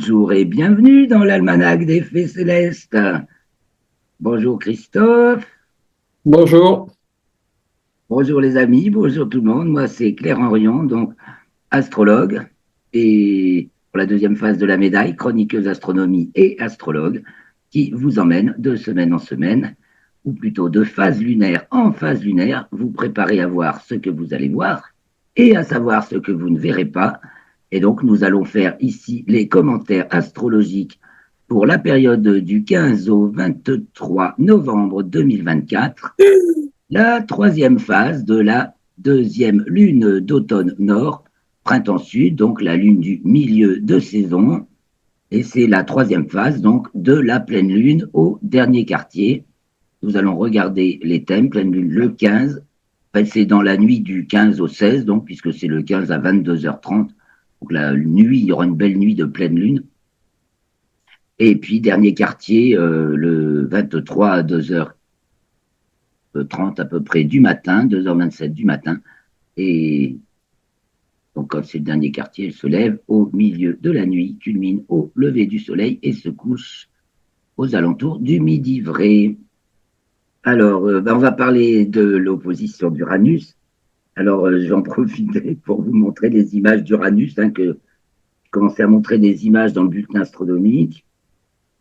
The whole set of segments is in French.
Bonjour et bienvenue dans l'almanach des Fées Célestes. Bonjour Christophe, Bonjour. bonjour les amis, bonjour tout le monde. Moi c'est Claire Henrion, donc astrologue et pour la deuxième phase de la médaille, chroniqueuse astronomie et astrologue, qui vous emmène de semaine en semaine, ou plutôt de phase lunaire en phase lunaire, vous préparez à voir ce que vous allez voir et à savoir ce que vous ne verrez pas. Et donc nous allons faire ici les commentaires astrologiques pour la période du 15 au 23 novembre 2024, la troisième phase de la deuxième lune d'automne nord, printemps sud, donc la lune du milieu de saison. Et c'est la troisième phase donc de la pleine lune au dernier quartier. Nous allons regarder les thèmes. Pleine lune le 15. En fait, c'est dans la nuit du 15 au 16, donc, puisque c'est le 15 à 22h30. Donc la nuit, il y aura une belle nuit de pleine lune. Et puis, dernier quartier, le 23 à 2h30 à peu près du matin, 2h27 du matin. Et donc, quand c'est le dernier quartier, elle se lève au milieu de la nuit, culmine au lever du soleil et se couche aux alentours du midi vrai. Alors, on va parler de l'opposition d'Uranus. Alors, je vais en profiter pour vous montrer les images d'Uranus, que je commençais à montrer des images dans le bulletin astronomique.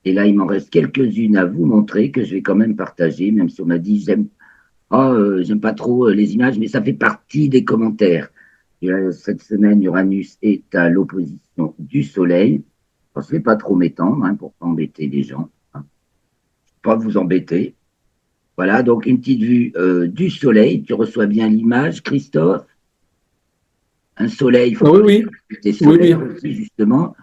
Et là, il m'en reste quelques-unes à vous montrer que je vais quand même partager, même si on m'a dit j'aime pas trop les images, mais ça fait partie des commentaires. Et, cette semaine, Uranus est à l'opposition du Soleil. Alors, je ne vais pas trop m'étendre pour pas embêter les gens. Pas vous embêter. Voilà, donc une petite vue du Soleil. Tu reçois bien l'image, Christophe. Un Soleil, il faut Ah oui, parler oui, des oui, solaires oui. aussi, justement.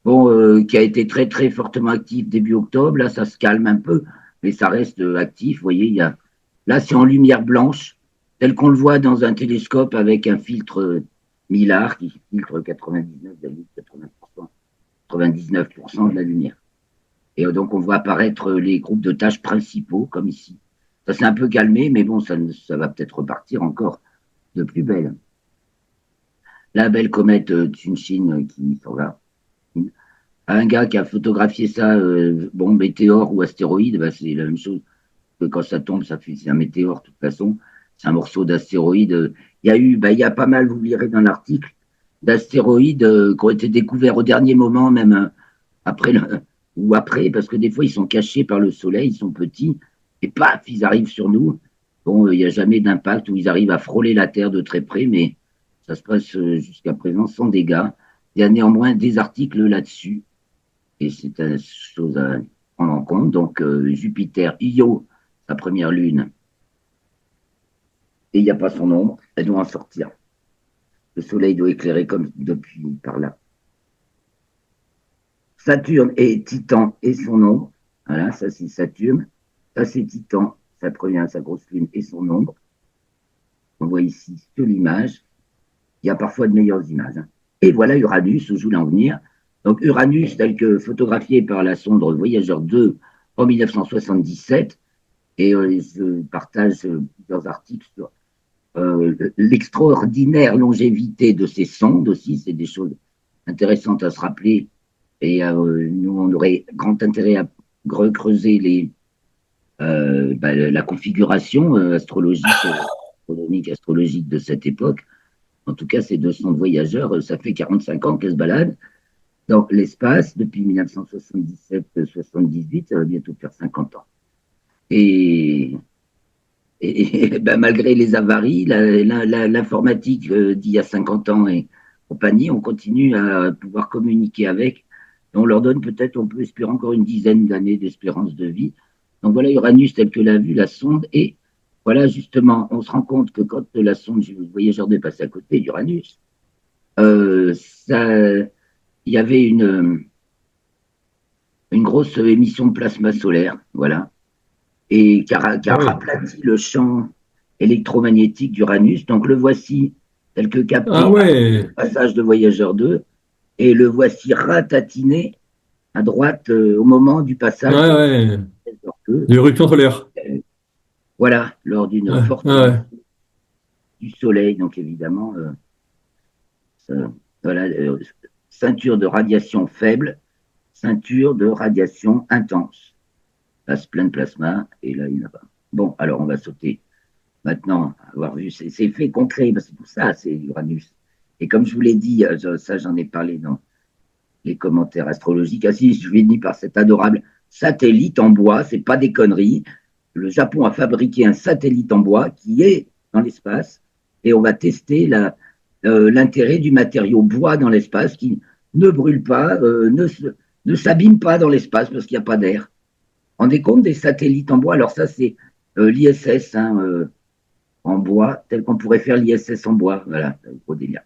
Bon, qui a été très, très fortement actif début octobre. Là, ça se calme un peu, mais ça reste actif. Vous voyez, là, c'est en lumière blanche, tel qu'on le voit dans un télescope avec un filtre Millard qui filtre 99% de la lumière. Et donc, on voit apparaître les groupes de tâches principaux, comme ici. Ça s'est un peu calmé, mais bon, ça va peut-être repartir encore de plus belle. La belle comète Tsunshin qui s'en va. Un gars qui a photographié ça, bon, météore ou astéroïde, bah, c'est la même chose que quand ça tombe, c'est un météore, de toute façon. C'est un morceau d'astéroïde. Il y a pas mal, vous lirez dans l'article, d'astéroïdes qui ont été découverts au dernier moment, même après ou après, parce que des fois, ils sont cachés par le soleil, ils sont petits, et paf, ils arrivent sur nous. Bon, il n'y a jamais d'impact où ils arrivent à frôler la Terre de très près, mais ça se passe jusqu'à présent sans dégâts. Il y a néanmoins des articles là-dessus, et c'est une chose à prendre en compte. Donc, Jupiter, Io, sa première lune, et il n'y a pas son ombre, elle doit en sortir. Le soleil doit éclairer comme depuis par là. Saturne et Titan et son ombre. Voilà, ça c'est Saturne. Ça c'est Titan, sa première, sa grosse lune et son ombre. On voit ici sur l'image. Il y a parfois de meilleures images. Et voilà Uranus, où je voulais en venir. Donc Uranus, tel que photographié par la sonde Voyageur 2 en 1977, et je partage plusieurs articles sur l'extraordinaire longévité de ces sondes aussi. C'est des choses intéressantes à se rappeler. Et nous, on aurait grand intérêt à recreuser la configuration astronomique, astrologique de cette époque. En tout cas, ces deux sondes voyageurs, ça fait 45 ans qu'elles se baladent dans l'espace depuis 1977-78, ça va bientôt faire 50 ans. Et, malgré les avaries, l'informatique d'il y a 50 ans et compagnie, on continue à pouvoir communiquer avec. Et on leur donne peut-être, on peut espérer encore une dizaine d'années d'espérance de vie. Donc voilà Uranus tel que l'a vu la sonde. Et voilà justement, on se rend compte que quand la sonde voyageur est passée à côté d'Uranus, il y avait une grosse émission de plasma solaire, voilà, et qui Ah a oui. raplati le champ électromagnétique d'Uranus. Donc le voici tel que Ah capté après ouais. le passage de Voyageur 2, et le voici ratatiné à droite au moment du Ouais, passage de ouais. Voyageur 2. L'éruption solaire. Voilà, lors d'une Ouais, forte ouais. émission du Soleil, donc évidemment, ça- voilà, ceinture de radiation faible. ceinture de radiation intense. Passe plein de plasma, et là, il n'y en a pas. Bon, alors on va sauter. Maintenant, avoir vu ces faits concrets, parce que tout ça, c'est Uranus. Et comme je vous l'ai dit, ça j'en ai parlé dans les commentaires astrologiques. Ah si, je finis par cet adorable satellite en bois, c'est pas des conneries. Le Japon a fabriqué un satellite en bois qui est dans l'espace et on va tester l'intérêt du matériau bois dans l'espace qui ne brûle pas, ne s'abîme pas dans l'espace parce qu'il n'y a pas d'air. On est compte des satellites en bois. Alors ça, c'est l'ISS en bois, tel qu'on pourrait faire l'ISS en bois. Voilà, gros délire.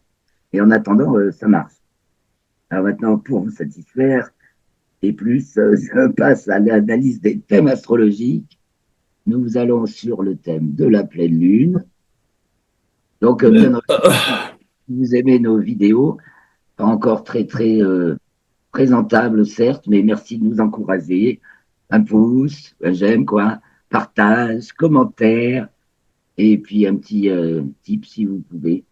Et en attendant, ça marche. Alors maintenant, pour vous satisfaire, et plus, je passe à l'analyse des thèmes astrologiques. Nous allons sur le thème de la pleine lune. Donc, bien entendu, si vous aimez nos vidéos, pas encore très présentables, certes, mais merci de nous encourager. Un pouce, un j'aime, quoi, partage, commentaire, et puis un petit tip si vous pouvez.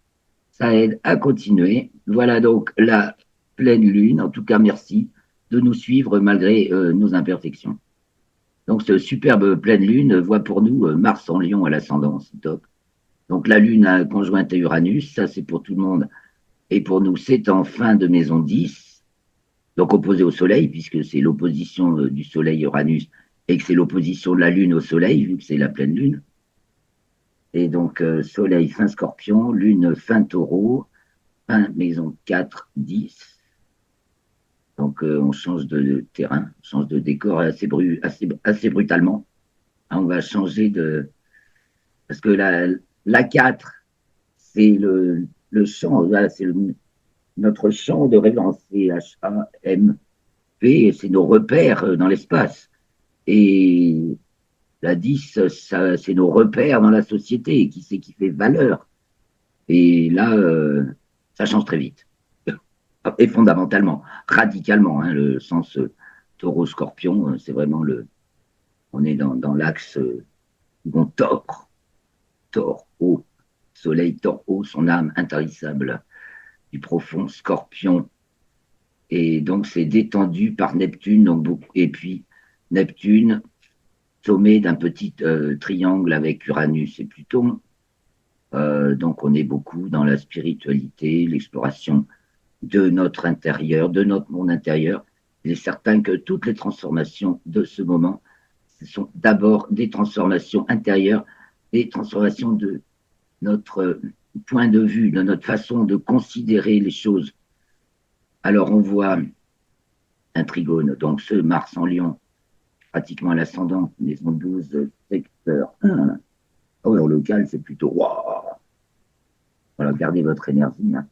Ça aide à continuer. Voilà donc la pleine lune. En tout cas, merci de nous suivre malgré nos imperfections. Donc, cette superbe pleine lune voit pour nous Mars en Lion à l'ascendance, top. Donc, la lune conjointe à Uranus, ça c'est pour tout le monde. Et pour nous, c'est en fin de maison 10, donc opposé au Soleil, puisque c'est l'opposition du Soleil-Uranus et que c'est l'opposition de la Lune au Soleil, vu que c'est la pleine lune. Et donc, Soleil fin Scorpion, Lune fin Taureau, fin maison 4, 10. Donc, on change de terrain, on change de décor assez brutalement. On va changer de. Parce que la 4, c'est le champ, c'est notre champ de référence, c'est H-A-M-P, c'est nos repères dans l'espace. Et la 10, c'est nos repères dans la société, qui c'est qui fait valeur. Et là, ça change très vite. Et fondamentalement, radicalement, hein, le sens taureau-scorpion, c'est vraiment on est dans l'axe où on tord haut, soleil tord haut, son âme intarissable du profond scorpion. Et donc, c'est détendu par Neptune, donc beaucoup, et puis Neptune, sommet d'un petit triangle avec Uranus et Pluton. Donc, on est beaucoup dans la spiritualité, l'exploration de notre intérieur, de notre monde intérieur. Il est certain que toutes les transformations de ce moment, ce sont d'abord des transformations intérieures, des transformations de notre point de vue, de notre façon de considérer les choses. Alors, on voit un trigone, donc ce Mars en Lion, pratiquement à l'ascendant, maison 12, secteur 1. Oh, en local, c'est plutôt wow. Voilà, gardez votre énergie. Hein.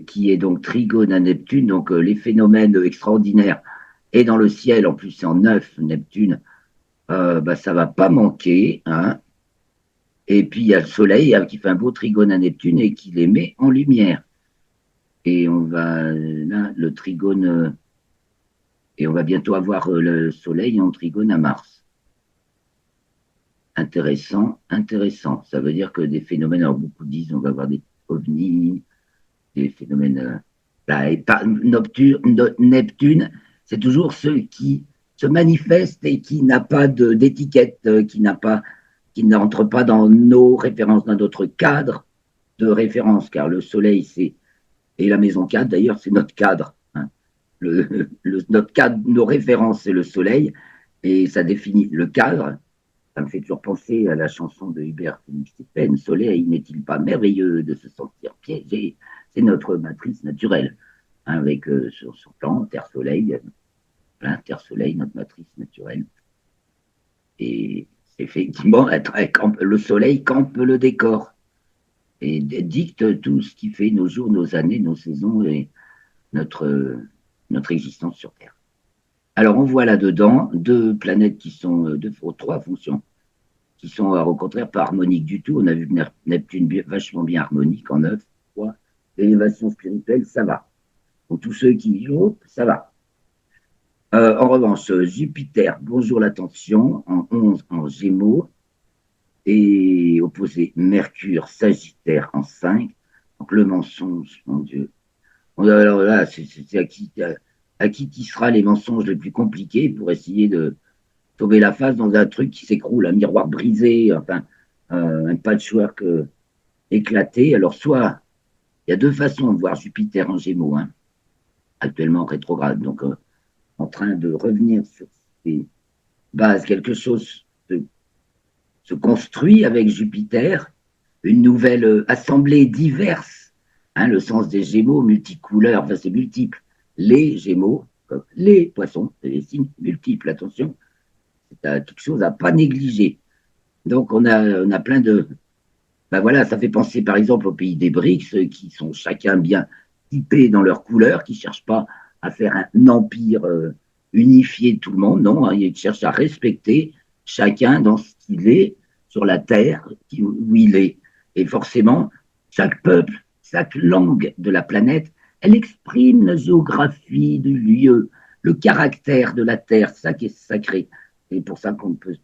Qui est donc trigone à Neptune, donc les phénomènes extraordinaires. Et dans le ciel, en plus c'est en 9, Neptune, bah, ça va pas manquer. Hein. Et puis il y a le Soleil qui fait un beau trigone à Neptune et qui les met en lumière. Et on va là, le trigone, et on va bientôt avoir le Soleil en trigone à Mars. Intéressant, intéressant. Ça veut dire que des phénomènes, alors beaucoup disent on va avoir des ovnis, des phénomènes. Neptune, c'est toujours ceux qui se manifestent et qui n'a pas d'étiquette, qui n'entre pas dans nos références, dans notre cadre de référence, car le Soleil, et la maison 4, d'ailleurs, c'est notre cadre. Hein. Notre cadre, nos références, c'est le Soleil, et ça définit le cadre. Ça me fait toujours penser à la chanson de Hubert Stephen, Soleil, n'est-il pas merveilleux de se sentir piégé? C'est notre matrice naturelle, hein, avec sur son plan, Terre-Soleil, Terre-Soleil, notre matrice naturelle. Et effectivement, le Soleil campe le décor et dicte tout ce qui fait nos jours, nos années, nos saisons et notre existence sur Terre. Alors, on voit là-dedans deux planètes qui sont, trois fonctions qui sont au contraire pas harmoniques du tout. On a vu Neptune vachement bien harmonique en 9, 3. L'élévation spirituelle, ça va. Pour tous ceux qui disent, ça va. En revanche, Jupiter, bonjour l'attention, en 11 en Gémeaux, et opposé Mercure, Sagittaire en 5. Donc le mensonge, mon Dieu. Alors là, c'est à qui tissera les mensonges les plus compliqués pour essayer de sauver la face dans un truc qui s'écroule, un miroir brisé, enfin, un patchwork éclaté. Alors, soit, il y a deux façons de voir Jupiter en Gémeaux, hein, actuellement en rétrograde, donc en train de revenir sur ses bases. Quelque chose se construit avec Jupiter, une nouvelle assemblée diverse, hein, le sens des Gémeaux, multicouleurs, enfin c'est multiple. Les Gémeaux, comme les poissons, c'est des signes multiples, attention, c'est quelque chose à pas négliger. Donc on a plein de... Ben voilà, ça fait penser par exemple aux pays des BRICS qui sont chacun bien typés dans leurs couleurs, qui ne cherchent pas à faire un empire unifié de tout le monde, non, hein, ils cherchent à respecter chacun dans ce qu'il est sur la terre où il est. Et forcément, chaque peuple, chaque langue de la planète, elle exprime la géographie du lieu, le caractère de la terre, ça qui est sacré. C'est pour ça qu'on peut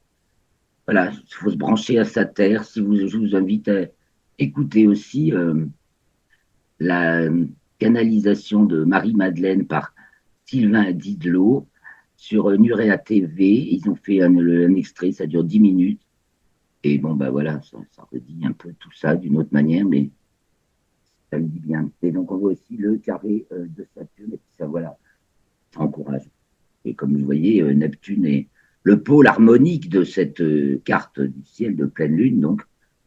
voilà, il faut se brancher à sa terre. Si vous, je vous invite à écouter aussi la canalisation de Marie-Madeleine par Sylvain Didlot sur Nurea TV. Ils ont fait un extrait, ça dure 10 minutes. Et bon, ben voilà, ça redit un peu tout ça d'une autre manière, mais ça le dit bien. Et donc, on voit aussi le carré de Saturne, et puis ça, voilà, ça encourage. Et comme vous voyez, Neptune est le pôle harmonique de cette carte du ciel de pleine lune, donc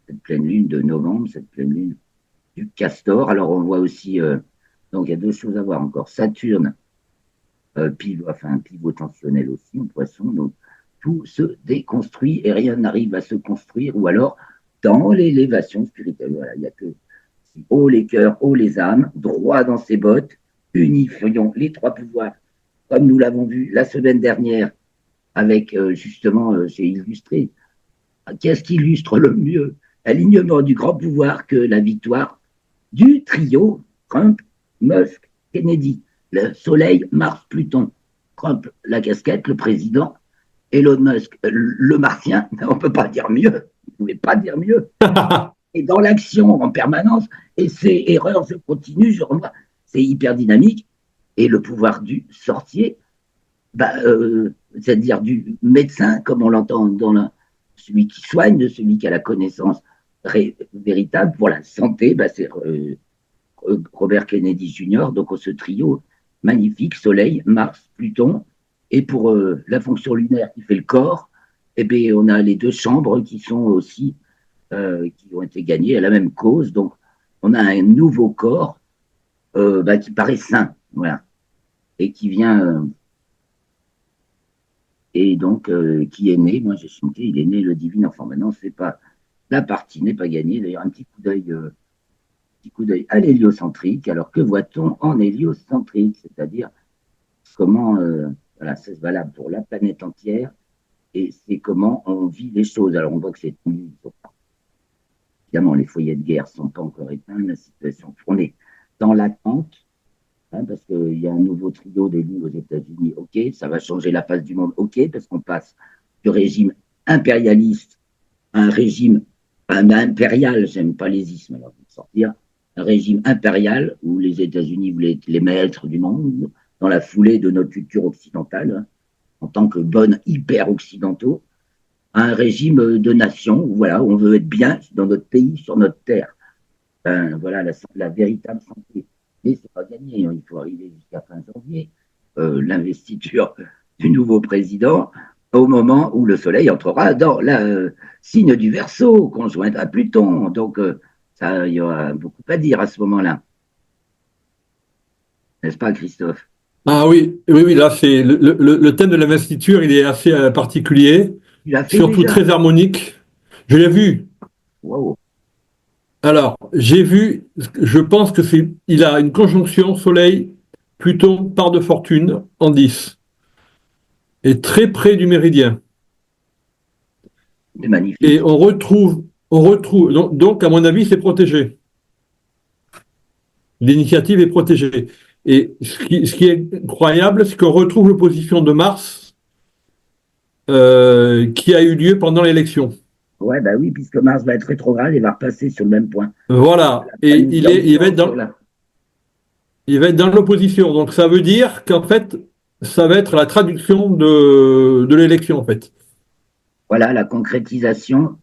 cette pleine lune de novembre, cette pleine lune du Castor. Alors on voit aussi, donc il y a deux choses à voir encore. Saturne, pivot tensionnel aussi en poisson, donc tout se déconstruit et rien n'arrive à se construire, ou alors dans l'élévation spirituelle. Voilà, il n'y a que haut les cœurs, haut les âmes, droit dans ses bottes, unifions les trois pouvoirs, comme nous l'avons vu la semaine dernière avec justement, j'ai illustré. Qu'est-ce qui illustre le mieux l'alignement du grand pouvoir que la victoire du trio Trump, Musk, Kennedy, le Soleil, Mars, Pluton. Trump, la casquette, le président, Elon Musk, le martien, on ne peut pas dire mieux, vous ne pouvez pas dire mieux. Et dans l'action en permanence, et c'est erreur, je continue, je revois, c'est hyper dynamique. Et le pouvoir du sorcier, bah, c'est-à-dire du médecin, comme on l'entend dans celui qui soigne, de celui qui a la connaissance véritable pour la santé, bah, c'est Robert Kennedy Jr., donc ce trio magnifique, Soleil, Mars, Pluton, et pour la fonction lunaire qui fait le corps, eh bien, on a les deux chambres qui sont aussi, qui ont été gagnées à la même cause, donc on a un nouveau corps bah, qui paraît sain, voilà, et qui vient, et donc qui est né, moi j'ai chanté, il est né le divin enfant. Maintenant, c'est pas, la partie n'est pas gagnée, d'ailleurs, un petit coup d'œil à l'héliocentrique. Alors, que voit-on en héliocentrique? C'est-à-dire comment, voilà, c'est valable pour la planète entière et c'est comment on vit les choses. Alors, on voit que c'est évidemment, les foyers de guerre ne sont pas encore éteints, la situation, on est dans l'attente, hein, parce qu'il y a un nouveau trio d'élus aux États-Unis. OK, ça va changer la face du monde. OK, parce qu'on passe du régime impérialiste à un régime impérial, j'aime pas les ismes, alors sortir un régime impérial où les États-Unis voulaient être les maîtres du monde dans la foulée de notre culture occidentale, hein, en tant que bonnes hyper-occidentaux, à un régime de nation où, voilà, où on veut être bien dans notre pays, sur notre terre. Ben, voilà la véritable santé. Mais c'est pas gagné, hein, il faut arriver jusqu'à fin janvier, l'investiture du nouveau président, au moment où le Soleil entrera dans le signe du Verseau, conjoint à Pluton. Donc, ça, il y aura beaucoup à dire à ce moment-là. N'est-ce pas, Christophe? Ah oui, oui, oui, là, c'est le thème de l'investiture, il est assez particulier, Tu l'as fait surtout déjà? très harmonique. Je l'ai vu. Wow. Alors, j'ai vu, je pense que il a une conjonction Soleil, Pluton, part de fortune en 10, et très près du méridien. C'est Et magnifique. donc, à mon avis, c'est protégé. L'initiative est protégée. Et ce qui est incroyable, c'est qu'on retrouve l'opposition de Mars qui a eu lieu pendant l'élection. Ouais, bah oui, puisque Mars va être rétrograde et va repasser sur le même point. Voilà. Ça Et nous dit il va encore être sur dans, la. il va être dans l'opposition. Donc ça veut dire qu'en fait, ça va être la traduction de l'élection, en fait. Voilà la concrétisation.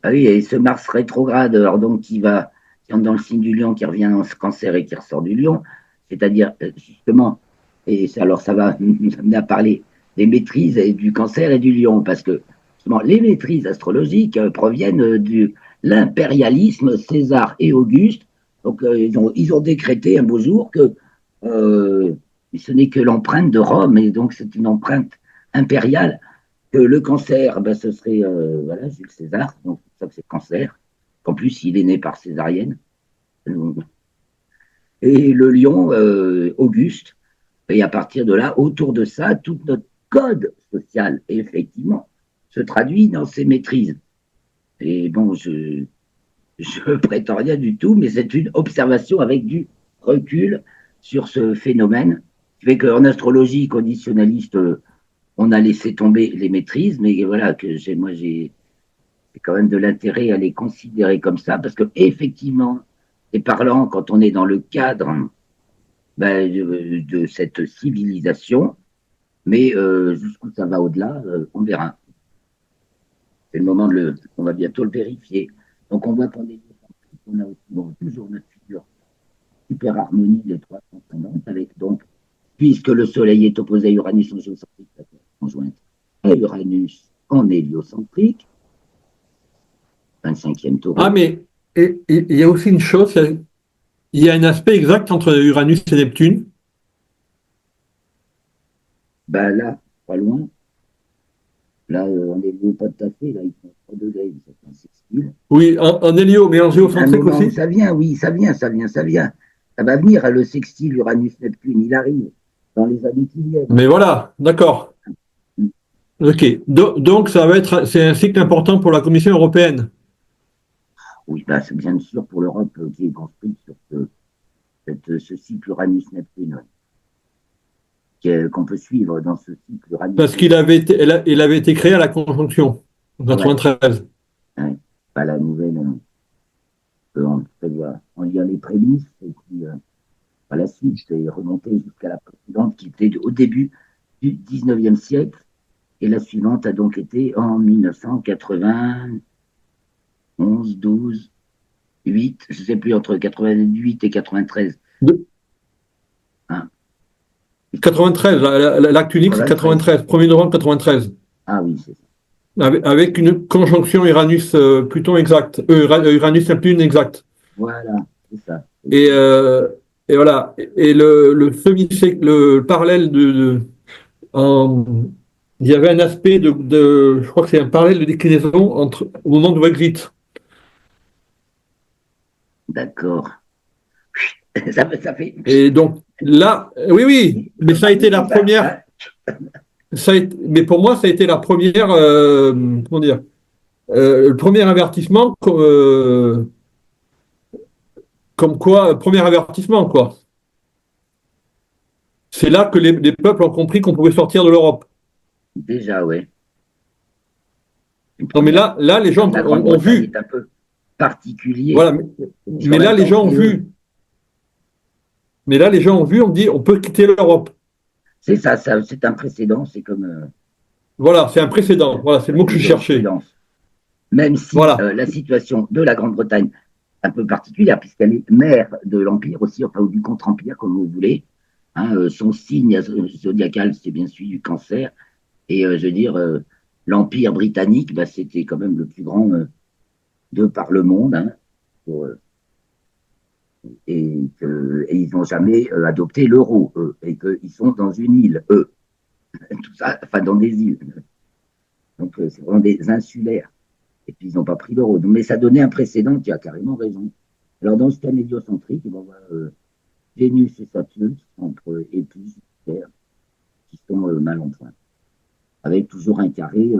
Ah oui, et ce Mars rétrograde, alors donc qui entre dans le signe du lion, qui revient en cancer et qui ressort du lion, c'est-à-dire justement, alors ça va nous amener à parler des maîtrises et du cancer et du lion, parce que justement, les maîtrises astrologiques proviennent de l'impérialisme César et Auguste. Donc ils ont décrété un beau jour que euh, ce n'est que l'empreinte de Rome, et donc c'est une empreinte impériale que le cancer, ben, ce serait voilà, Jules César, donc c'est ça que c'est cancer. En plus, il est né par césarienne. Et le lion, Auguste. Et à partir de là, autour de ça, tout notre code social, effectivement, se traduit dans ces maîtrises. Et bon, je prétends rien du tout, mais c'est une observation avec du recul sur ce phénomène. Qui fait qu'en astrologie conditionnaliste, on a laissé tomber les maîtrises, mais voilà, j'ai quand même de l'intérêt à les considérer comme ça, parce que effectivement, et parlant quand on est dans le cadre ben, de cette civilisation, mais jusqu'où ça va au-delà, on verra. C'est le moment on va bientôt le vérifier. Donc on voit qu'on est, on a aussi, bon, toujours notre figure super harmonie des trois composantes, avec donc, puisque le Soleil est opposé à Uranus en géocentrique, la Terre conjointe à Uranus en héliocentrique, 25e Ah, taureau. mais il y a aussi une chose, il y a un aspect exact entre Uranus et Neptune. Ben là, pas loin. Là, on est pas tout à fait. Là, ils font 3 degrés. C'est un sextile. Oui, en hélio, mais en Un géocentrique moment où aussi. ça vient, oui, ça vient. Ça va venir, hein, le sextile Uranus-Neptune. Il arrive dans les années qui viennent. Mais voilà, d'accord. Ok. Donc, c'est un cycle important pour la Commission européenne. Oui, bah, c'est bien sûr pour l'Europe qui est construite sur ce cycle Uranus-Neptune, qu'on peut suivre dans ce cycle Parce Uranus-Neptune. il avait été créé à la conjonction, en Ouais, 93. ouais. Pas la nouvelle. On lit les prémices et puis à la suite, c'est remonté jusqu'à la précédente qui était au début du 19e siècle. Et la suivante a donc été en 1991, 12, 8, je ne sais plus, entre 88 et 93. De- Hein, 93, l'acte unique, c'est 93. 93, 1er novembre 93. Ah oui, c'est ça. Avec une conjonction Uranus-Pluton exacte, Uranus-Neptune exacte. Voilà, c'est ça. Et, euh, et voilà. Et le parallèle en- il y avait un aspect je crois que c'est un parallèle de déclinaison au moment de Brexit. D'accord. Ça fait. Et donc là, oui, oui, mais Comme ça a par été la micro-ondes, première. hein. Mais pour moi, ça a été la première, comment dire, le premier avertissement, comme quoi, premier avertissement, quoi. C'est là que les peuples ont compris qu'on pouvait sortir de l'Europe. Déjà, ouais. Une Non, mais première. là, les gens La ont Grande-Bretagne est vu. un peu particulier. Voilà. Et puis en Mais là, même les temps, gens ont c'est eux. vu. Mais là, les gens ont vu, on dit, on peut quitter l'Europe. C'est ça, c'est un précédent. C'est comme Voilà, c'est un précédent. Voilà, c'est le mot que une je cherchais. jurisprudence. Même si Voilà. la situation de la Grande-Bretagne est un peu particulière, puisqu'elle est mère de l'Empire aussi, enfin, ou du contre-empire, comme vous voulez. Hein, son signe zodiacal, c'est bien celui du cancer. Et je veux dire, l'Empire britannique, bah, c'était quand même le plus grand de par le monde. Hein, pour, et ils n'ont jamais adopté l'euro, eux, et qu'ils sont dans une île, eux. Tout ça, enfin, dans des îles. Donc, c'est vraiment des insulaires. Et puis, ils n'ont pas pris l'euro. Mais ça donnait un précédent qui a carrément raison. Alors, dans ce cas héliocentrique, on voit Vénus et Saturne entre épis, Jupiter, qui sont mal en point. Avec toujours un carré,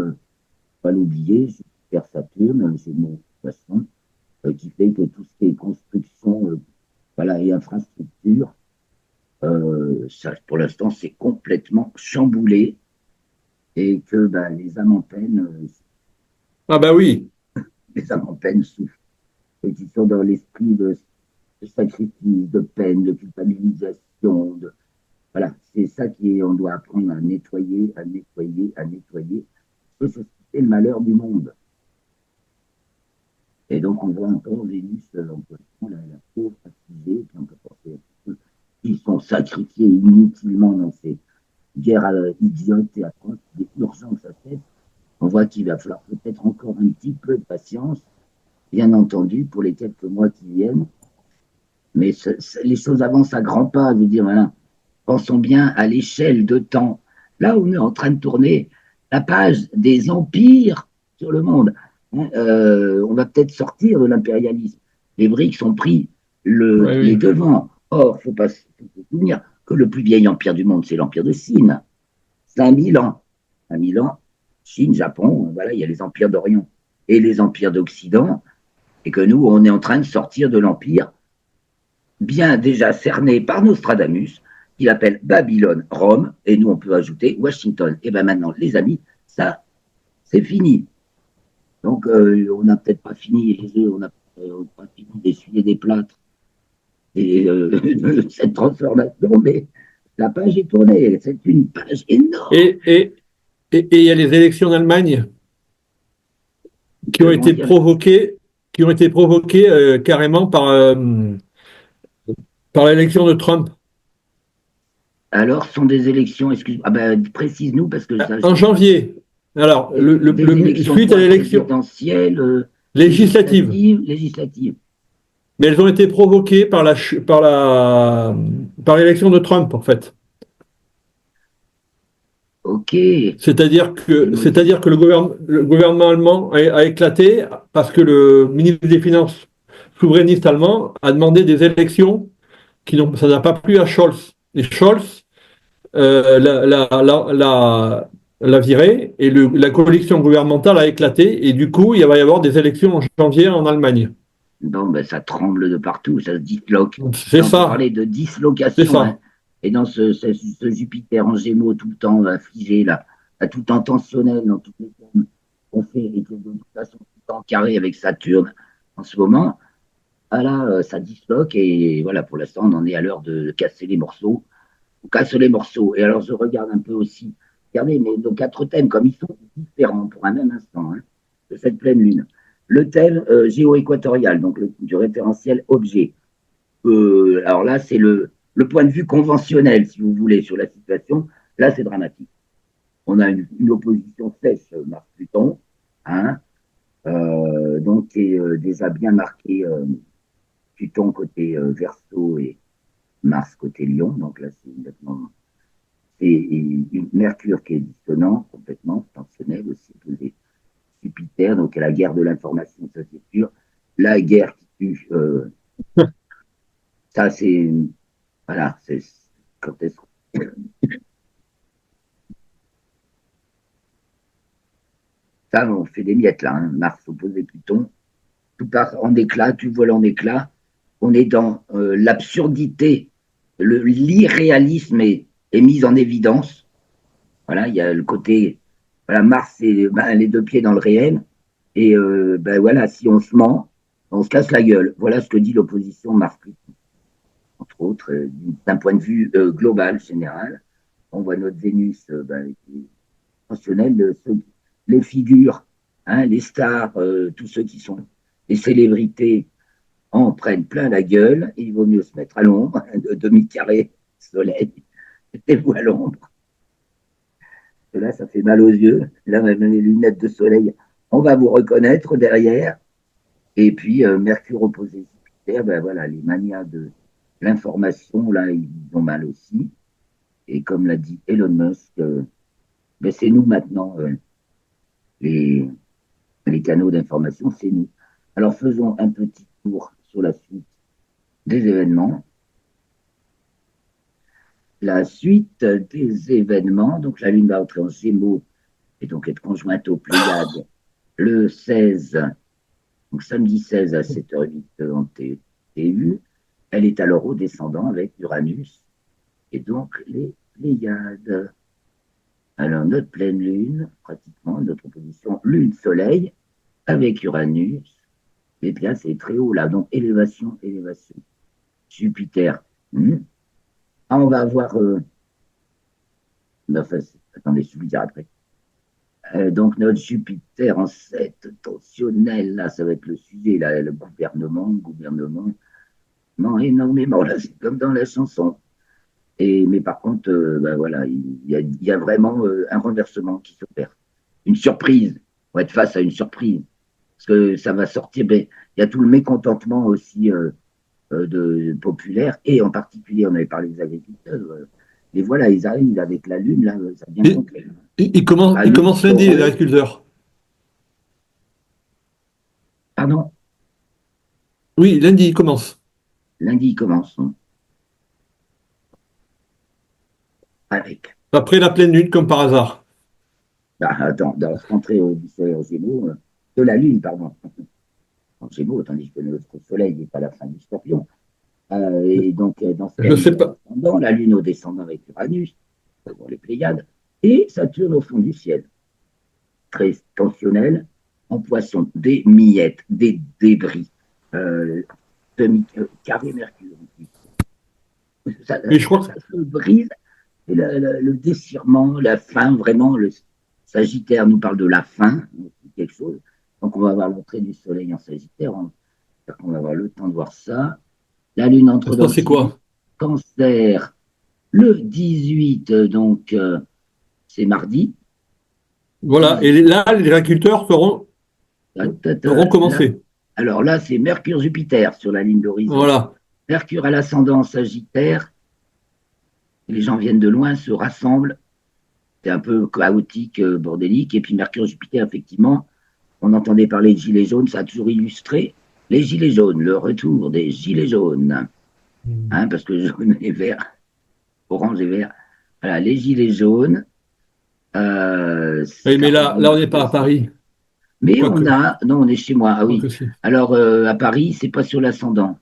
pas l'oublier, Jupiter-Saturne, c'est mon poisson, qui fait que tout ce qui est construction voilà, et infrastructure, ça, pour l'instant, c'est complètement chamboulé et que ben, Ah bah oui. les âmes en peine souffrent. Et qui sont dans l'esprit de de sacrifice, de peine, de culpabilisation. Voilà, c'est ça on doit apprendre à nettoyer, à nettoyer, à nettoyer. C'est susciter le malheur du monde. Et donc, on voit encore Vénus en position, la pauvre affligée, qui on peut penser à tous ceux qui sont sacrifiés inutilement dans ces guerres idiotes et atroces, des urgences à tête. On voit qu'il va falloir peut-être encore un petit peu de patience, bien entendu, pour les quelques mois qui viennent. Mais les choses avancent à grands pas. Je veux dire, voilà, pensons bien à l'échelle de temps. Là, on est en train de tourner la page des empires sur le monde. On va peut-être sortir de l'impérialisme. Les BRICS ont pris Oui, les oui. devants. Or, il faut se souvenir que le plus vieil empire du monde, c'est l'empire de Chine. 5000 ans. 5000 ans. Chine, Japon, voilà, il y a les empires d'Orient et les empires d'Occident. Et que nous, on est en train de sortir de l'empire bien déjà cerné par Nostradamus, qu'il appelle Babylone, Rome, et nous on peut ajouter Washington. Et bien maintenant, les amis, ça, c'est fini. Donc on n'a peut-être pas fini, on n'a pas fini d'essuyer des plâtres et cette transformation, mais la page est tournée. C'est une page énorme. Et, et, et il y a les élections en Allemagne qui ont Comment été dire. provoquées, carrément par l'élection de Trump. Alors, ce sont des élections, excuse, ah ben, précise-nous parce que ça, je En n'ai pas. janvier. Alors, Des élections suite à quoi, l'élection présidentielle, législative, législative, législative. mais elles ont été provoquées par l'élection de Trump, en fait. Ok, et C'est-à-dire que le gouvernement allemand a éclaté parce que le ministre des Finances souverainiste allemand a demandé des élections ça n'a pas plu à Scholz. Et Scholz l'a viré et la coalition gouvernementale a éclaté et du coup il va y avoir des élections en janvier en Allemagne. bon, ben, ça tremble de partout, ça se disloque. C'est Là, on peut ça, parler de c'est dislocation, hein. ça. Et dans ce Jupiter en Gémeaux tout le temps affligé, là, tout le temps tensionnel dans toutes les formes qu'on fait, et que de toute façon tout le temps carré avec Saturne en ce moment, ah là, ça disloque et voilà, pour l'instant, on en est à l'heure de casser les morceaux. On casse les morceaux. Et alors, je regarde un peu aussi, regardez, mais nos quatre thèmes, comme ils sont différents pour un même instant, hein, de cette pleine lune. Le thème géo-équatorial, donc du référentiel objet. Alors là, c'est le point de vue conventionnel, si vous voulez, sur la situation. Là, c'est dramatique. On a une opposition sèche Mars-Pluton, hein, donc qui est déjà bien marqué Pluton côté Verseau et Mars côté Lion. Donc là, c'est exactement. C'est une Mercure qui est dissonant, complètement tensionnel aussi, posé Jupiter, donc la guerre de l'information, ça c'est sûr. La guerre qui tue, ça c'est. Voilà, c'est quand est-ce ça, on fait des miettes là, hein. Mars opposé Pluton, tout part en éclat, tout vole en éclat. On est dans l'absurdité, l'irréalisme est mis en évidence. Voilà, il y a le côté, voilà, Mars, c'est ben, les deux pieds dans le réel. Et ben voilà, si on se ment, on se casse la gueule. Voilà ce que dit l'opposition Mars-Pluton, entre autres, d'un point de vue global, général. On voit notre Vénus, ben, mentionné, les figures, hein, les stars, tous ceux qui sont des célébrités en prennent plein la gueule. Il vaut mieux se mettre à l'ombre, de demi-carré soleil, mettez-vous à l'ombre. Là, ça fait mal aux yeux. Là, même les lunettes de soleil, on va vous reconnaître derrière. Et puis, Mercure opposé Jupiter, ben voilà, les manias de l'information, là, ils ont mal aussi. Et comme l'a dit Elon Musk, ben c'est nous maintenant, les, les canaux d'information, c'est nous. Alors, faisons un petit tour sur la suite des événements. La suite des événements, donc la Lune va entrer en Gémeaux et donc être conjointe aux Pléiades le 16, donc samedi 16 à 7h08 en TU. Elle est alors au descendant avec Uranus et donc les Pléiades. Alors, notre pleine lune, pratiquement, notre position lune-soleil avec Uranus, eh bien, c'est très haut là, donc élévation, élévation. Jupiter. Ah, on va avoir. Enfin, attendez, je vais vous dire après. Donc, notre Jupiter en 7 tensionnel, là, ça va être le sujet, là, le gouvernement, non, énormément, là, c'est comme dans la chanson. Mais par contre, ben voilà, il y a vraiment un renversement qui s'opère. Une surprise. On va être face à une surprise. Parce que ça va sortir, ben, il y a tout le mécontentement aussi populaire, et en particulier, on avait parlé des agriculteurs. Et voilà, ils arrivent avec la Lune, là, ça vient Et, concret. il Alonso commence lundi, les Toro, agriculteurs. pardon, Oui, lundi, il commence. lundi, il commence, hein, avec. Après la pleine lune, comme par hasard. Ah, attends, dans ce rentrée du soleil en Gémeaux, de la Lune, pardon, en Gémeaux, tandis que notre soleil n'est pas la fin du scorpion. Et donc, dans ce cas, Je il sais est en pas. ascendant, la Lune au descendant avec Uranus, pour les Pléiades, et Saturne au fond du ciel, très tensionnel, en poisson, des miettes, des débris, euh, carré Mercure. Ça, Mais je crois ça se brise, et le déchirement, la fin, vraiment, le Sagittaire nous parle de la fin, quelque chose. Donc, on va avoir l'entrée du Soleil en Sagittaire, on va avoir le temps de voir ça. La Lune que entre ça, dans le c'est signe quoi? Cancer le 18, donc c'est mardi. Voilà. 18. Et là, les agriculteurs auront Là, commencé. alors là, c'est Mercure-Jupiter sur la ligne d'horizon. Voilà. Mercure à l'ascendant Sagittaire. Les gens viennent de loin, se rassemblent. C'est un peu chaotique, bordélique. Et puis Mercure-Jupiter, effectivement, on entendait parler de gilets jaunes. Ça a toujours illustré les gilets jaunes, le retour des gilets jaunes. Hein, parce que jaune et vert, orange et vert. Voilà, les gilets jaunes. Oui, mais là, on Carbone n'est pas à 200. Paris. Mais on Quoique. a, non, on est chez moi. Ah oui. Quoique si. Alors à Paris, c'est pas sur l'ascendant.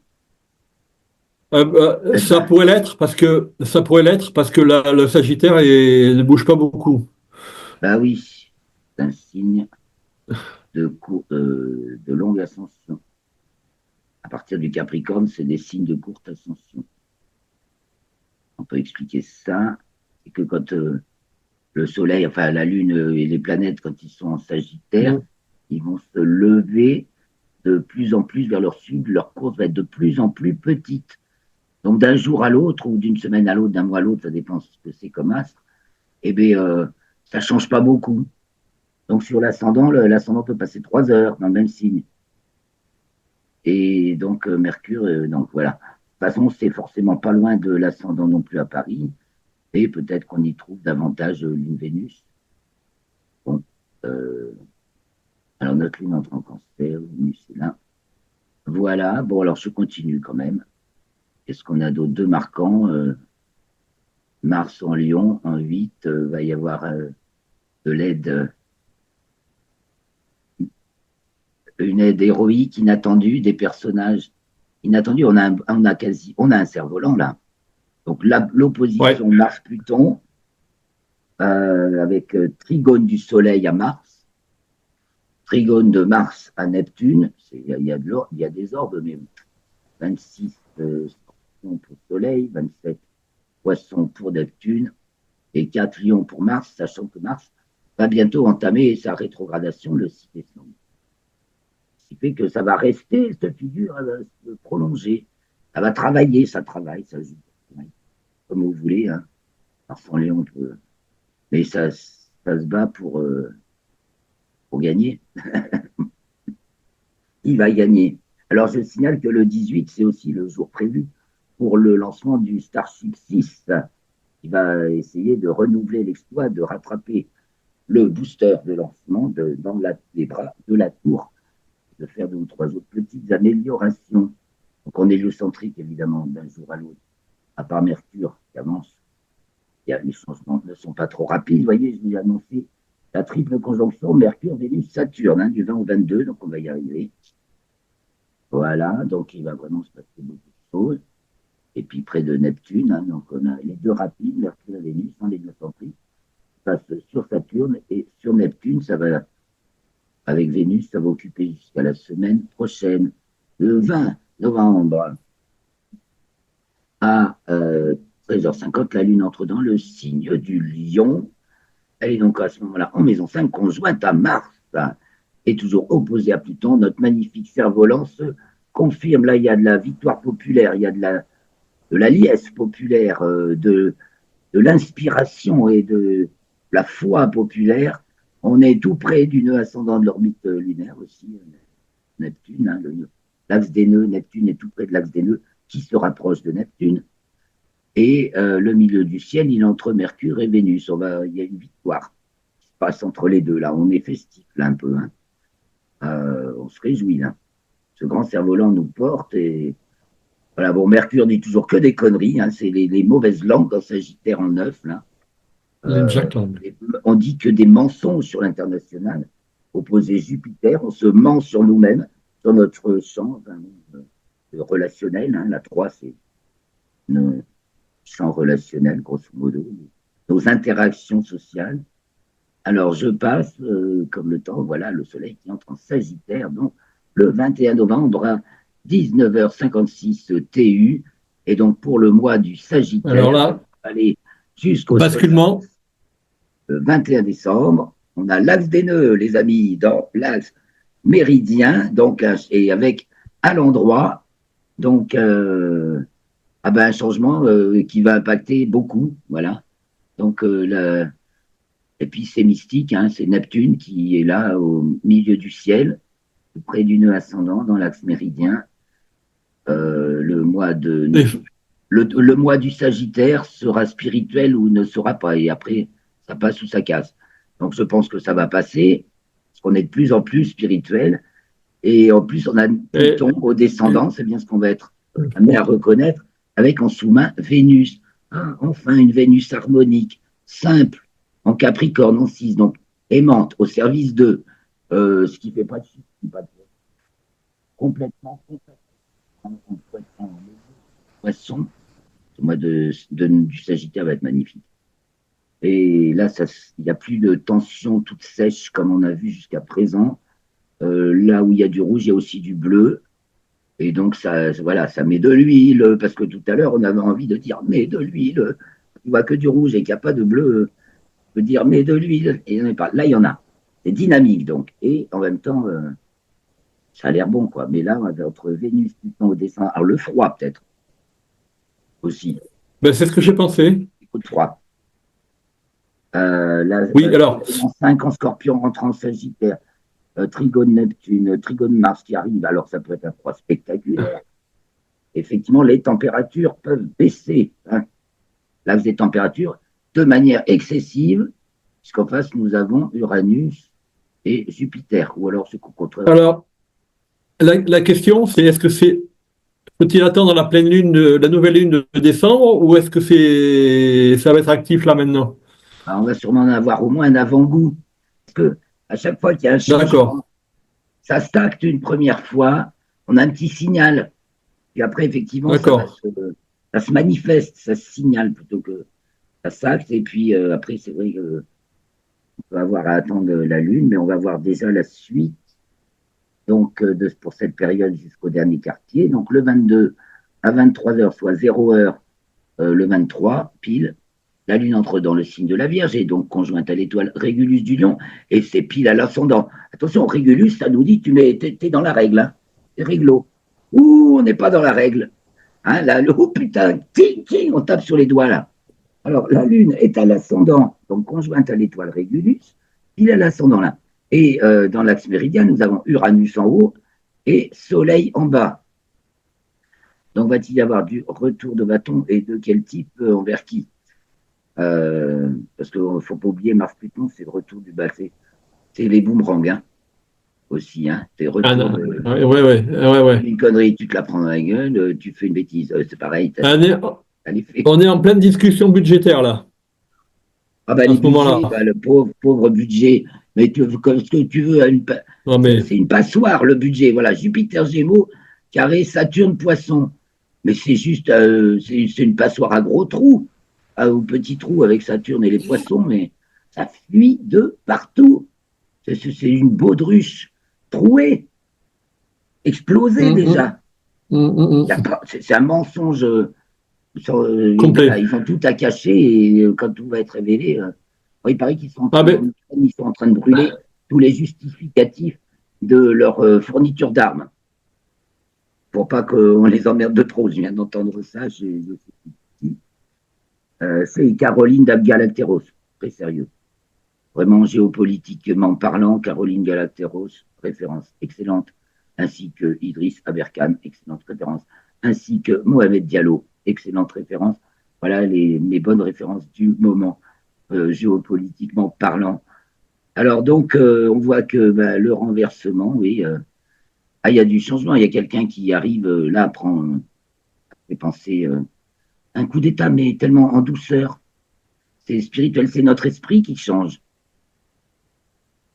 Eh Ça ben, pourrait l'être parce que le Sagittaire ne bouge pas beaucoup. bah oui, c'est un signe de longue ascension. À partir du Capricorne, c'est des signes de courte ascension. On peut expliquer ça. C'est que quand le Soleil, enfin la Lune et les planètes, quand ils sont en Sagittaire, Mm. ils vont se lever de plus en plus vers leur sud. Leur course va être de plus en plus petite. Donc d'un jour à l'autre, ou d'une semaine à l'autre, d'un mois à l'autre, ça dépend ce que c'est comme astre, eh bien, ça ne change pas beaucoup. Donc sur l'ascendant, l'ascendant peut passer 3 heures dans le même signe. Et donc Mercure, donc voilà. De toute façon, c'est forcément pas loin de l'ascendant non plus à Paris. Et peut-être qu'on y trouve davantage lune Vénus. Bon, euh, alors notre lune entre en cancer, Vénus est là. Voilà, bon alors je continue quand même. Qu'est-ce qu'on a d'autre de marquant Mars en Lion, en 8, va y avoir de l'aide, une aide héroïque inattendue, des personnages inattendus. On a un cerf-volant là. Donc Ouais. l'opposition Mars-Pluton avec trigone du Soleil à Mars, trigone de Mars à Neptune. Il y a des orbes, mais 26 pour Soleil, 27 Poissons pour Neptune et 4 Lions pour Mars, sachant que Mars va bientôt entamer sa rétrogradation le 6 décembre. Ce qui fait que ça va rester, cette figure, elle va se prolonger. Ça va travailler, ça travaille, ça joue. Comme vous voulez, hein. Sans Léon, mais ça se bat pour gagner. Il va gagner. Alors, je signale que le 18, c'est aussi le jour prévu pour le lancement du Starship 6, qui va essayer de renouveler l'exploit, de rattraper le booster de lancement dans les bras de la tour, de faire 2 ou 3 autres petites améliorations. Donc, en héliocentrique, évidemment, d'un jour à l'autre, à part Mercure qui avance, les changements ne sont pas trop rapides. Vous voyez, je vous ai annoncé la triple conjonction Mercure, Vénus, Saturne, hein, du 20 au 22, donc on va y arriver. Voilà, donc il va vraiment se passer beaucoup de choses. Et puis près de Neptune, hein, donc on a les deux rapides, Mercure et Vénus, hein, les deux centriques, passent sur Saturne et sur Neptune, ça va, avec Vénus, ça va occuper jusqu'à la semaine prochaine, le 20 novembre. à 13h50, la Lune entre dans le signe du Lion. Elle est donc à ce moment-là en maison 5, conjointe à Mars, hein, et toujours opposée à Pluton. Notre magnifique cerf-volant se confirme. Là, il y a de la victoire populaire, il y a de la liesse populaire, de l'inspiration et de la foi populaire. On est tout près du nœud ascendant de l'orbite lunaire aussi, Neptune. Hein, l'axe des nœuds, Neptune est tout près de l'axe des nœuds qui se rapproche de Neptune. Et le milieu du ciel, il est entre Mercure et Vénus. Il y a une victoire qui se passe entre les deux. Là, on est festif là un peu. Hein. On se réjouit là. Ce grand cerf-volant nous porte et voilà. Bon, Mercure dit toujours que des conneries. Hein. C'est les mauvaises langues dans Sagittaire en neuf là. Exactement. On dit que des mensonges sur l'international. Opposé Jupiter, on se ment sur nous-mêmes, sur notre champ relationnel. Hein. La 3, c'est le champ relationnel, grosso modo, nos interactions sociales. Alors, je passe, comme le temps, voilà, le soleil qui entre en Sagittaire, donc le 21 novembre à 19h56 TU. Et donc, pour le mois du Sagittaire, alors là, aller jusqu'au basculement. 21 décembre. On a l'axe des nœuds, les amis, dans l'axe méridien, donc, et avec à l'endroit, donc, un changement qui va impacter beaucoup, voilà. Donc, et puis c'est mystique, hein, c'est Neptune qui est là au milieu du ciel, près du nœud ascendant, dans l'axe méridien. Le mois de le mois du Sagittaire sera spirituel ou ne sera pas, et après, ça passe ou ça casse. Donc, je pense que ça va passer, parce qu'on est de plus en plus spirituel, et en plus, on a Pluton au descendant, c'est bien ce qu'on va être amené à reconnaître, avec en sous-main Vénus. Ah, enfin, une Vénus harmonique, simple, en Capricorne, en 6, donc aimante, au service de, ce qui ne fait pas de chiffre, complètement, en poisson. Le mois du Sagittaire va être magnifique. Et là, il n'y a plus de tension toute sèche comme on a vu jusqu'à présent. Là où il y a du rouge, il y a aussi du bleu. Et donc, voilà, ça met de l'huile, parce que tout à l'heure, on avait envie de dire, mais de l'huile. Tu vois que du rouge et qu'il n'y a pas de bleu, on peut dire, mais de l'huile. Et il n'y en a pas. Là, il y en a. C'est dynamique, donc. Et en même temps, ça a l'air bon, quoi. Mais là, entre Vénus, Pluton au dessin, alors le froid, peut-être, aussi. Ben, c'est ce que j'ai pensé. Coup de froid. Oui, alors. 5 en Scorpion rentre en Sagittaire. Trigone Neptune, Trigone Mars qui arrive. Alors, ça peut être un froid spectaculaire. Effectivement, les températures peuvent baisser. Hein. L'axe des températures de manière excessive, puisqu'en face, nous avons Uranus et Jupiter. Ou alors, ce qu'au contraire. Alors, la question, c'est est-ce que c'est. Faut-il attendre la pleine lune, la nouvelle lune de décembre, ou est-ce que ça va être actif là maintenant? On va sûrement en avoir au moins un avant-goût. Parce que à chaque fois qu'il y a un changement, ça stagne une première fois, on a un petit signal. Puis après, effectivement, ça se manifeste, ça se signale plutôt que ça s'acte. Et puis après, c'est vrai qu'on peut avoir à attendre la Lune, mais on va voir déjà la suite. Donc, pour cette période jusqu'au dernier quartier. Donc, le 22 à 23h, soit 0h, le 23, pile, la Lune entre dans le signe de la Vierge et donc conjointe à l'étoile Régulus du Lion, et c'est pile à l'ascendant. Attention, Régulus, ça nous dit t'es dans la règle, hein. C'est réglo. Ouh, on n'est pas dans la règle. Hein, là, oh putain, ting, ting, on tape sur les doigts là. Alors, la Lune est à l'ascendant, donc conjointe à l'étoile Régulus, pile à l'ascendant là. Et dans l'axe méridien, nous avons Uranus en haut et Soleil en bas. Donc, va-t-il y avoir du retour de bâton et de quel type envers qui? Parce qu'il ne faut pas oublier, Mars Pluton, c'est le retour du bas. C'est les boomerangs, hein, aussi. Hein, c'est retour ouais. Une connerie, tu te la prends dans la gueule, tu fais une bêtise. C'est pareil. On est en pleine discussion budgétaire, là. Ah bah, les budgets, bah, le pauvre budget. Mais ce que tu veux, c'est une passoire, le budget. Voilà, Jupiter Gémeaux, carré, Saturne Poisson. Mais c'est juste, c'est une passoire à gros trous, ou petits trous avec Saturne et les poissons, mais ça fuit de partout. C'est une baudruche trouée, explosée déjà. C'est un mensonge complet. Voilà, ils ont tout à cacher et quand tout va être révélé, il paraît qu'ils sont en Ah train, en ben, Ukraine, ils sont en train de brûler tous les justificatifs de leur fourniture d'armes pour pas qu'on les emmerde de trop. Je viens d'entendre ça, je sais qui. C'est Caroline d'Abgalacteros, très sérieux. Vraiment géopolitiquement parlant, Caroline Galacteros, référence excellente, ainsi que Idriss Aberkan, excellente référence, ainsi que Mohamed Diallo, excellente référence. Voilà mes bonnes références du moment, géopolitiquement parlant. Alors donc, on voit que bah, le renversement, oui, il y a du changement. Il y a quelqu'un qui arrive là, fait penser un coup d'État, mais tellement en douceur. C'est spirituel, c'est notre esprit qui change.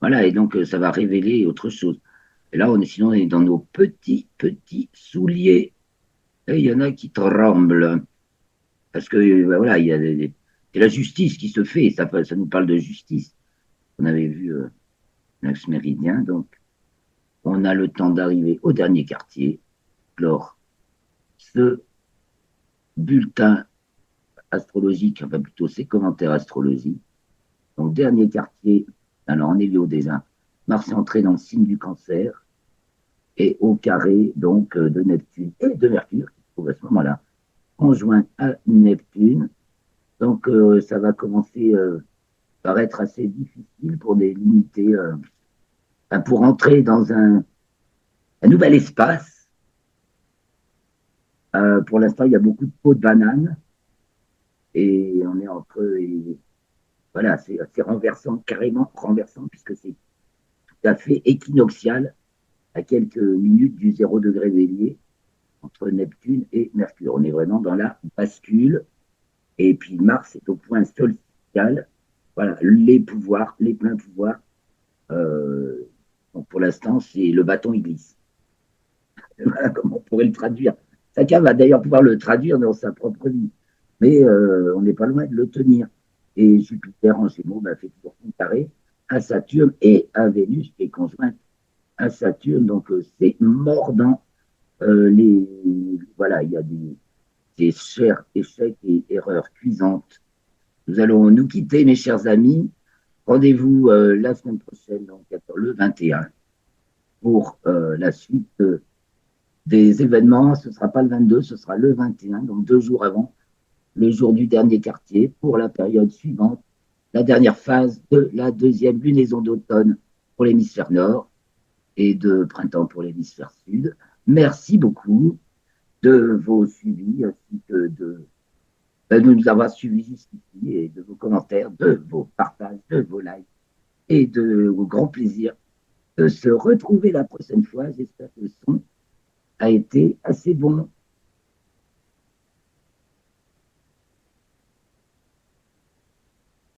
Voilà, et donc ça va révéler autre chose. Et là, sinon, on est dans nos petits souliers. Et il y en a qui tremblent. Parce que, bah, voilà, c'est la justice qui se fait. Ça nous parle de justice. On avait vu l'axe méridien. Donc, on a le temps d'arriver au dernier quartier. Alors, ce bulletin astrologique, enfin plutôt ces commentaires astrologiques. Donc, dernier quartier. Alors, on est Léo déjà. Mars est entré dans le signe du cancer. Et au carré, donc, de Neptune et de Mercure, qui se trouve à ce moment-là, conjoint à Neptune. Donc, ça va commencer par être assez difficile pour des limités, pour entrer dans un nouvel espace. Pour l'instant, il y a beaucoup de peaux de banane et on est entre. Et, voilà, c'est renversant, carrément renversant, puisque c'est tout à fait équinoxial à quelques minutes du 0 degré bélier entre Neptune et Mercure. On est vraiment dans la bascule. Et puis Mars est au point solsticial. Voilà, les pouvoirs, les pleins pouvoirs. Donc pour l'instant, c'est le bâton, il glisse. Voilà comment on pourrait le traduire. Chacun va d'ailleurs pouvoir le traduire dans sa propre vie. Mais on n'est pas loin de le tenir. Et Jupiter en Gémeaux bah, fait toujours son carré à Saturne et à Vénus qui est conjointe à Saturne. Donc c'est mordant. Voilà, il y a des chers échecs et erreurs cuisantes. Nous allons nous quitter, mes chers amis. Rendez-vous la semaine prochaine, donc le 21, pour la suite des événements. Ce ne sera pas le 22, ce sera le 21, donc 2 jours avant, le jour du dernier quartier, pour la période suivante, la dernière phase de la deuxième lunaison d'automne pour l'hémisphère nord et de printemps pour l'hémisphère sud. Merci beaucoup de vos suivis ainsi que de nous avoir suivis jusqu'ici et de vos commentaires, de vos partages, de vos likes et de vos grands plaisirs de se retrouver la prochaine fois. J'espère que le son a été assez bon.